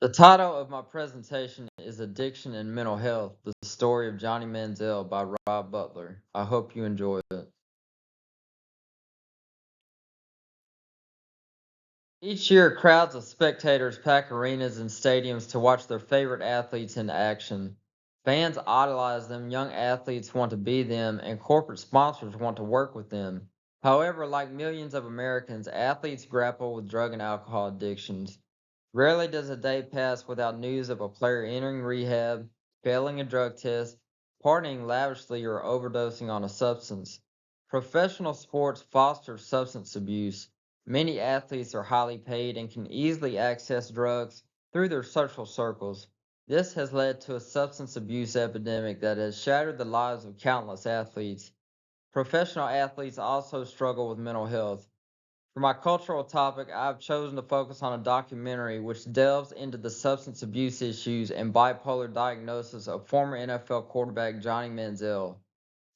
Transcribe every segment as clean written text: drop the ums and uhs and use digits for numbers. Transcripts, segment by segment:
The title of my presentation is Addiction and Mental Health, the story of Johnny Manziel by Rob Butler. I hope you enjoy it. Each year, crowds of spectators pack arenas and stadiums to watch their favorite athletes in action. Fans idolize them, young athletes want to be them, and corporate sponsors want to work with them. However, like millions of Americans, athletes grapple with drug and alcohol addictions. Rarely does a day pass without news of a player entering rehab, failing a drug test, partying lavishly, or overdosing on a substance. Professional sports foster substance abuse. Many athletes are highly paid and can easily access drugs through their social circles. This has led to a substance abuse epidemic that has shattered the lives of countless athletes. Professional athletes also struggle with mental health. For my cultural topic, I've chosen to focus on a documentary which delves into the substance abuse issues and bipolar diagnosis of former NFL quarterback Johnny Manziel.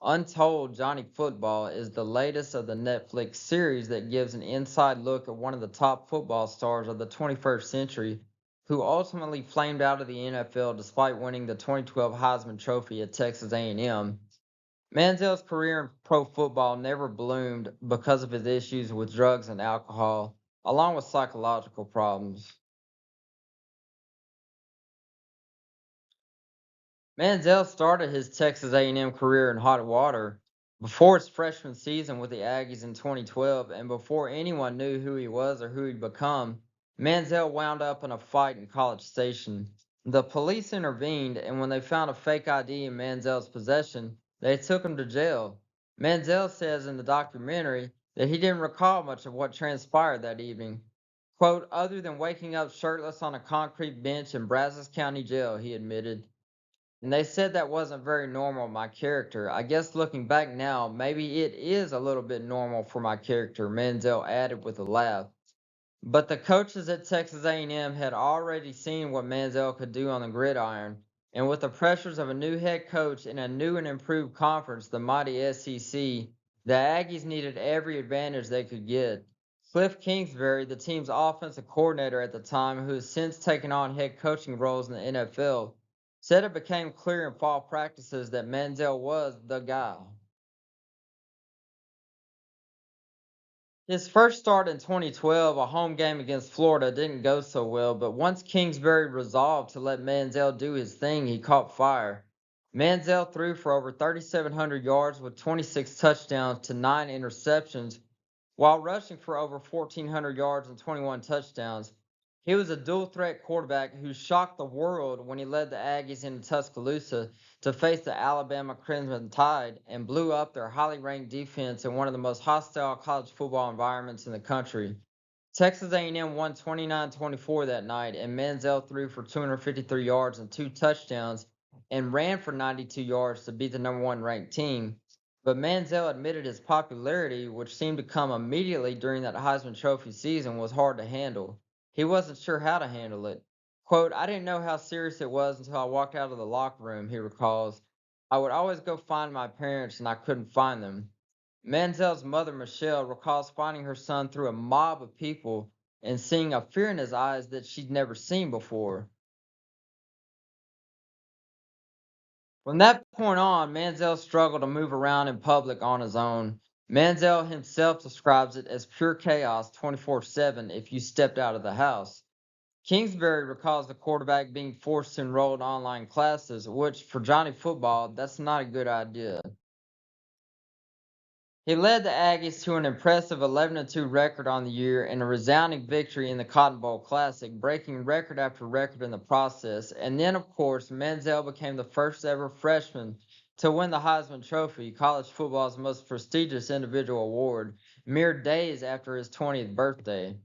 Untold, Johnny Football is the latest of the Netflix series that gives an inside look at one of the top football stars of the 21st century who ultimately flamed out of the NFL despite winning the 2012 Heisman Trophy at Texas A&M. Manziel's career in pro football never bloomed because of his issues with drugs and alcohol, along with psychological problems. Manziel started his Texas A&M career in hot water before his freshman season with the Aggies in 2012, and before anyone knew who he was or who he'd become. Manziel wound up in a fight in College Station. The police intervened, and when they found a fake ID in Manziel's possession, they took him to jail. Manziel says in the documentary that he didn't recall much of what transpired that evening. Quote, other than waking up shirtless on a concrete bench in Brazos County Jail, he admitted. And they said that wasn't very normal, my character. I guess looking back now, maybe it is a little bit normal for my character, Manziel added with a laugh. But the coaches at Texas A&M had already seen what Manziel could do on the gridiron, and with the pressures of a new head coach in a new and improved conference, the mighty SEC, the Aggies needed every advantage they could get. Cliff Kingsbury, the team's offensive coordinator at the time, who has since taken on head coaching roles in the NFL, said it became clear in fall practices that Manziel was the guy. His first start in 2012, a home game against Florida, didn't go so well, but once Kingsbury resolved to let Manziel do his thing, he caught fire. Manziel threw for over 3,700 yards with 26 touchdowns to 9 interceptions, while rushing for over 1,400 yards and 21 touchdowns. He was a dual threat quarterback who shocked the world when he led the Aggies into Tuscaloosa to face the Alabama Crimson Tide and blew up their highly ranked defense in one of the most hostile college football environments in the country. Texas A&M won 29-24 that night, and Manziel threw for 253 yards and 2 touchdowns and ran for 92 yards to beat the number one ranked team. But Manziel admitted his popularity, which seemed to come immediately during that Heisman Trophy season, was hard to handle. He wasn't sure how to handle it. Quote, I didn't know how serious it was until I walked out of the locker room, he recalls. I would always go find my parents and I couldn't find them. Manziel's mother, Michelle, recalls finding her son through a mob of people and seeing a fear in his eyes that she'd never seen before. From that point on, Manziel struggled to move around in public on his own. Manziel himself describes it as pure chaos 24/7 if you stepped out of the house. Kingsbury recalls the quarterback being forced to enroll in online classes, which for Johnny football, that's not a good idea. He led the Aggies to an impressive 11-2 record on the year and a resounding victory in the Cotton Bowl Classic, breaking record after record in the process. And then, of course, Manziel became the first ever freshman to win the Heisman Trophy, college football's most prestigious individual award, mere days after his 20th birthday.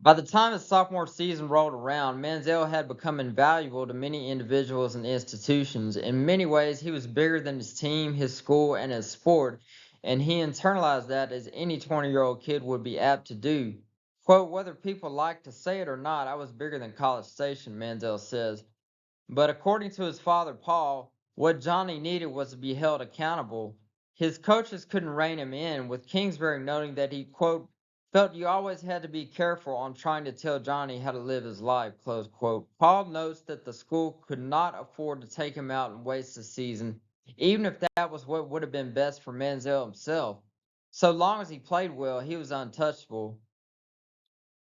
By the time his sophomore season rolled around, Manziel had become invaluable to many individuals and institutions. In many ways, he was bigger than his team, his school, and his sport, and he internalized that as any 20-year-old kid would be apt to do. Quote, whether people like to say it or not, I was bigger than College Station, Manziel says. But according to his father, Paul, what Johnny needed was to be held accountable. His coaches couldn't rein him in, with Kingsbury noting that he, quote, Felt you always had to be careful on trying to tell Johnny how to live his life, close quote. Paul notes that the school could not afford to take him out and waste a season, even if that was what would have been best for Manziel himself. So long as he played well, he was untouchable.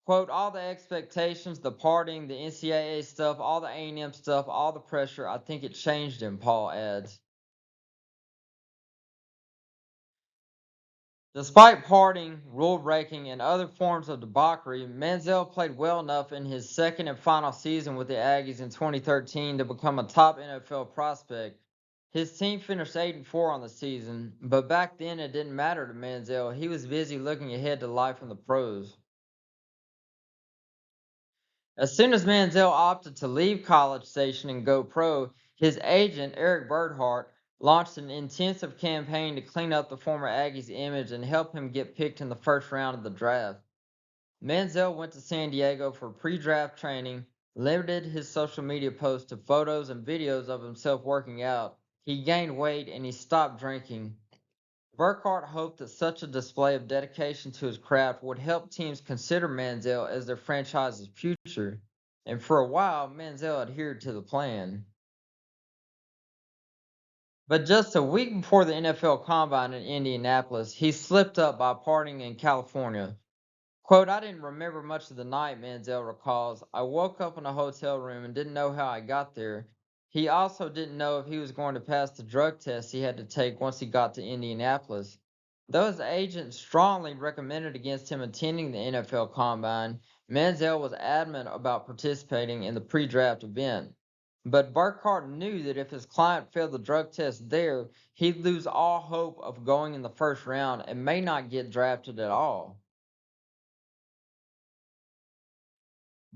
Quote, all the expectations, the partying, the NCAA stuff, all the A&M stuff, all the pressure, I think it changed him, Paul adds. Despite partying, rule breaking, and other forms of debauchery, Manziel played well enough in his second and final season with the Aggies in 2013 to become a top NFL prospect. His team finished 8-4 on the season, but back then it didn't matter to Manziel. He was busy looking ahead to life in the pros. As soon as Manziel opted to leave College Station and go pro, his agent, Eric Birdhart, launched an intensive campaign to clean up the former Aggie's image and help him get picked in the first round of the draft. Manziel went to San Diego for pre-draft training, limited his social media posts to photos and videos of himself working out. He gained weight and he stopped drinking. Burkhardt hoped that such a display of dedication to his craft would help teams consider Manziel as their franchise's future, and for a while, Manziel adhered to the plan. But just a week before the NFL Combine in Indianapolis, he slipped up by partying in California. Quote, I didn't remember much of the night, Manziel recalls. I woke up in a hotel room and didn't know how I got there. He also didn't know if he was going to pass the drug test he had to take once he got to Indianapolis. Though his agent strongly recommended against him attending the NFL Combine, Manziel was adamant about participating in the pre-draft event. But Burkhardt knew that if his client failed the drug test there, he'd lose all hope of going in the first round and may not get drafted at all.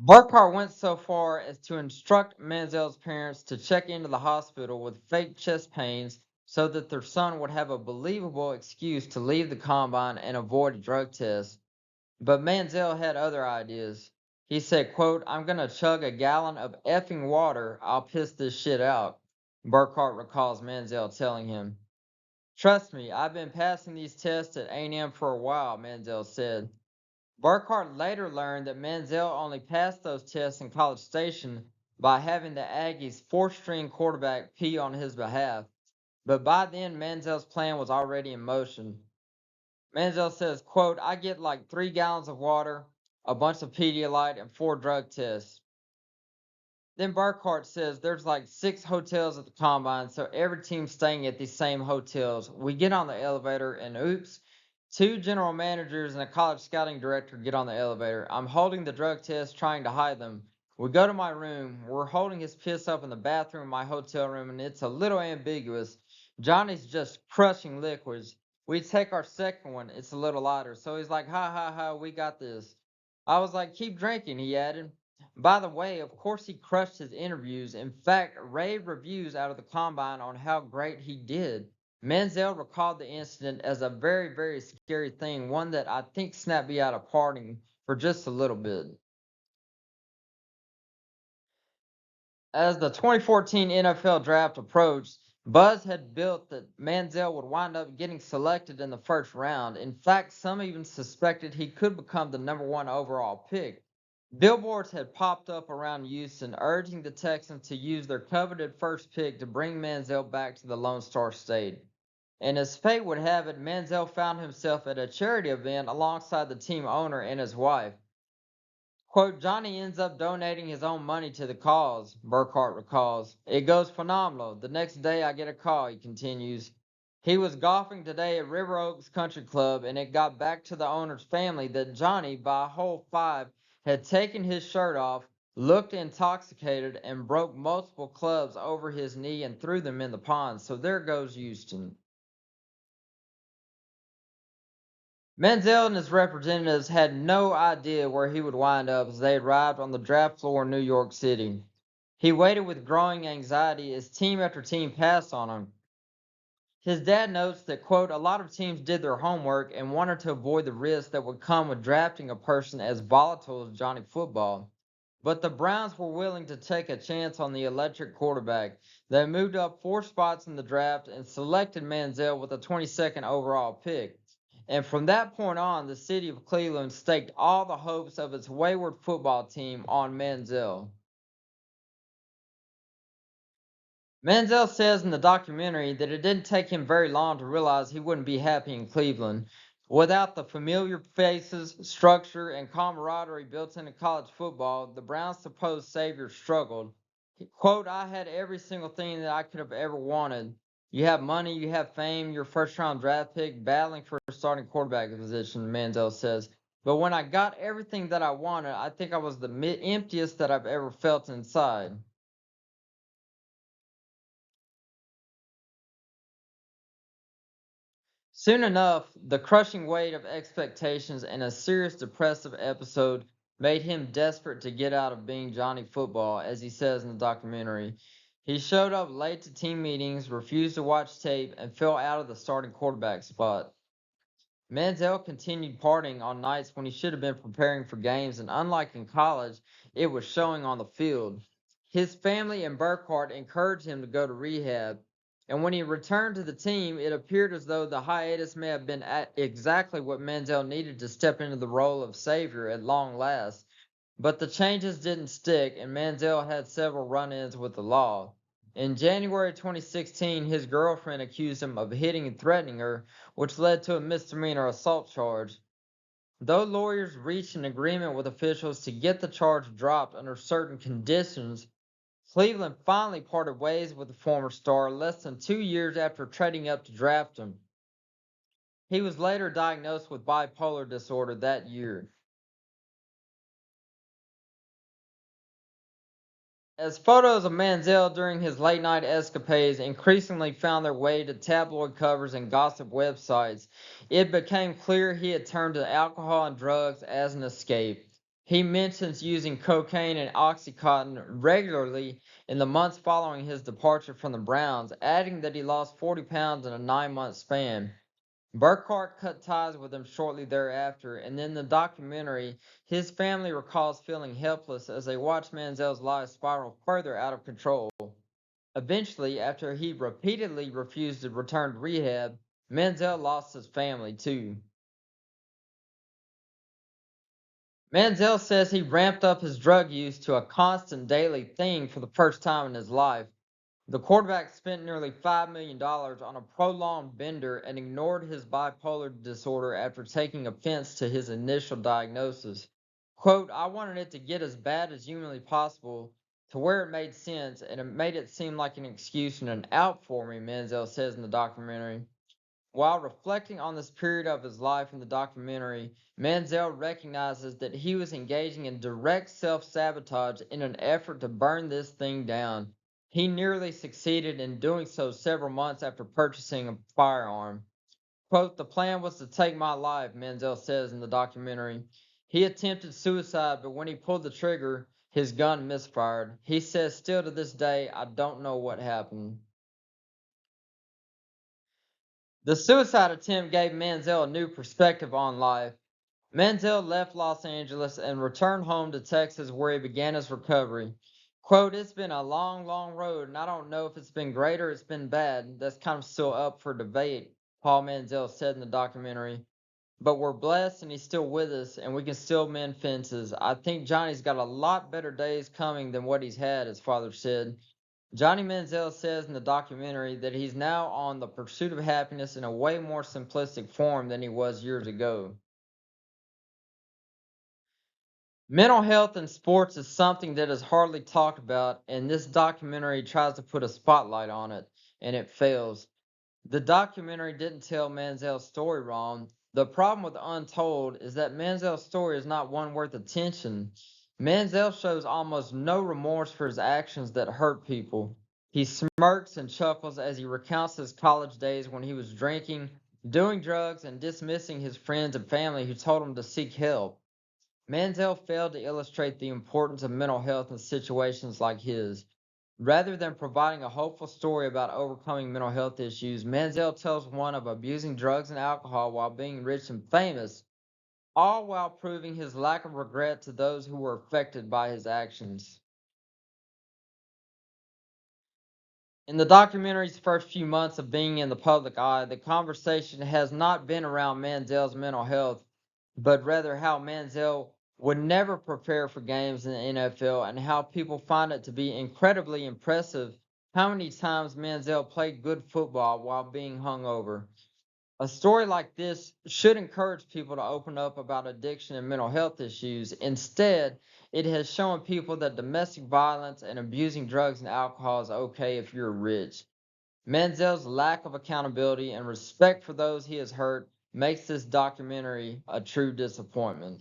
Burkhart went so far as to instruct Manziel's parents to check into the hospital with fake chest pains so that their son would have a believable excuse to leave the combine and avoid a drug test. But Manziel had other ideas. He said, quote, I'm gonna chug a gallon of effing water. I'll piss this shit out. Burkhart recalls Manziel telling him. Trust me, I've been passing these tests at A&M for a while, Manziel said. Burkhardt later learned that Manziel only passed those tests in College Station by having the Aggies' fourth-string quarterback pee on his behalf. But by then, Manziel's plan was already in motion. Manziel says, quote, I get like 3 gallons of water, a bunch of Pedialyte, and 4 drug tests. Then Burkhardt says there's like 6 hotels at the combine, so every team's staying at these same hotels. We get on the elevator, and oops, 2 general managers and a college scouting director get on the elevator. I'm holding the drug test, trying to hide them. We go to my room. We're holding his piss up in the bathroom in my hotel room, and it's a little ambiguous. Johnny's just crushing liquids. We take our second one. It's a little lighter. So he's like, ha ha ha, we got this. I was like, keep drinking, he added. By the way, of course he crushed his interviews. In fact, rave reviews out of the combine on how great he did. Manziel recalled the incident as a very, very scary thing, one that I think snapped me out of partying for just a little bit. As the 2014 NFL draft approached, buzz had built that Manziel would wind up getting selected in the first round. In fact, some even suspected he could become the #1 overall pick. Billboards had popped up around Houston urging the Texans to use their coveted first pick to bring Manziel back to the Lone Star State. And as fate would have it, Manziel found himself at a charity event alongside the team owner and his wife. Quote, Johnny ends up donating his own money to the cause, Burkhart recalls. It goes phenomenal. The next day I get a call, he continues. He was golfing today at River Oaks Country Club, and it got back to the owner's family that Johnny, by hole 5, had taken his shirt off, looked intoxicated, and broke multiple clubs over his knee and threw them in the pond. So there goes Houston. Manziel and his representatives had no idea where he would wind up as they arrived on the draft floor in New York City. He waited with growing anxiety as team after team passed on him. His dad notes that, quote, a lot of teams did their homework and wanted to avoid the risk that would come with drafting a person as volatile as Johnny Football. But the Browns were willing to take a chance on the electric quarterback. They moved up 4 spots in the draft and selected Manziel with the 22nd overall pick. And from that point on, the city of Cleveland staked all the hopes of its wayward football team on Manziel. Manziel says in the documentary that it didn't take him very long to realize he wouldn't be happy in Cleveland. Without the familiar faces, structure, and camaraderie built into college football, the Browns' supposed savior struggled. Quote, I had every single thing that I could have ever wanted. You have money, you have fame, your first round draft pick, battling for a starting quarterback position, Manziel says. But when I got everything that I wanted, I think I was the emptiest that I've ever felt inside. Soon enough, the crushing weight of expectations and a serious depressive episode made him desperate to get out of being Johnny Football, as he says in the documentary. He showed up late to team meetings, refused to watch tape, and fell out of the starting quarterback spot. Manziel continued partying on nights when he should have been preparing for games, and unlike in college, it was showing on the field. His family and Burkhardt encouraged him to go to rehab, and when he returned to the team, it appeared as though the hiatus may have been exactly what Manziel needed to step into the role of savior at long last. But the changes didn't stick, and Manziel had several run ins with the law. In January 2016, his girlfriend accused him of hitting and threatening her, which led to a misdemeanor assault charge. Though lawyers reached an agreement with officials to get the charge dropped under certain conditions, Cleveland finally parted ways with the former star less than 2 years after trading up to draft him. He was later diagnosed with bipolar disorder that year. As photos of Manziel during his late night escapades increasingly found their way to tabloid covers and gossip websites, it became clear he had turned to alcohol and drugs as an escape. He mentions using cocaine and Oxycontin regularly in the months following his departure from the Browns, adding that he lost 40 pounds in a 9 month span. Burkhart cut ties with him shortly thereafter, and in the documentary, his family recalls feeling helpless as they watch Manziel's life spiral further out of control. Eventually, after he repeatedly refused to return to rehab, Manziel lost his family too. Manziel says he ramped up his drug use to a constant daily thing for the first time in his life. The quarterback spent nearly $5 million on a prolonged bender and ignored his bipolar disorder after taking offense to his initial diagnosis. Quote, I wanted it to get as bad as humanly possible to where it made sense, and it made it seem like an excuse and an out for me, Manziel says in the documentary. While reflecting on this period of his life in the documentary, Manziel recognizes that he was engaging in direct self sabotage in an effort to burn this thing down. He nearly succeeded in doing so several months after purchasing a firearm. Quote, the plan was to take my life, Manziel says in the documentary. He attempted suicide, but when he pulled the trigger, his gun misfired. He says, still to this day, I don't know what happened. The suicide attempt gave Manziel a new perspective on life. Manziel left Los Angeles and returned home to Texas where he began his recovery. Quote, it's been a long, long road, and I don't know if it's been great or it's been bad. That's kind of still up for debate, Paul Manziel said in the documentary. But we're blessed and he's still with us and we can still mend fences. I think Johnny's got a lot better days coming than what he's had, his father said. Johnny Manziel says in the documentary that he's now on the pursuit of happiness in a way more simplistic form than he was years ago. Mental health in sports is something that is hardly talked about, and this documentary tries to put a spotlight on it, and it fails. The documentary didn't tell Manziel's story wrong. The problem with Untold is that Manziel's story is not one worth attention. Manziel shows almost no remorse for his actions that hurt people. He smirks and chuckles as he recounts his college days when he was drinking, doing drugs, and dismissing his friends and family who told him to seek help. Manziel failed to illustrate the importance of mental health in situations like his. Rather than providing a hopeful story about overcoming mental health issues, Manziel tells one of abusing drugs and alcohol while being rich and famous, all while proving his lack of regret to those who were affected by his actions. In the documentary's first few months of being in the public eye, the conversation has not been around Manziel's mental health, but rather how Manziel would never prepare for games in the NFL and how people find it to be incredibly impressive how many times Manziel played good football while being hungover. A story like this should encourage people to open up about addiction and mental health issues. Instead, it has shown people that domestic violence and abusing drugs and alcohol is okay if you're rich. Manziel's lack of accountability and respect for those he has hurt makes this documentary a true disappointment.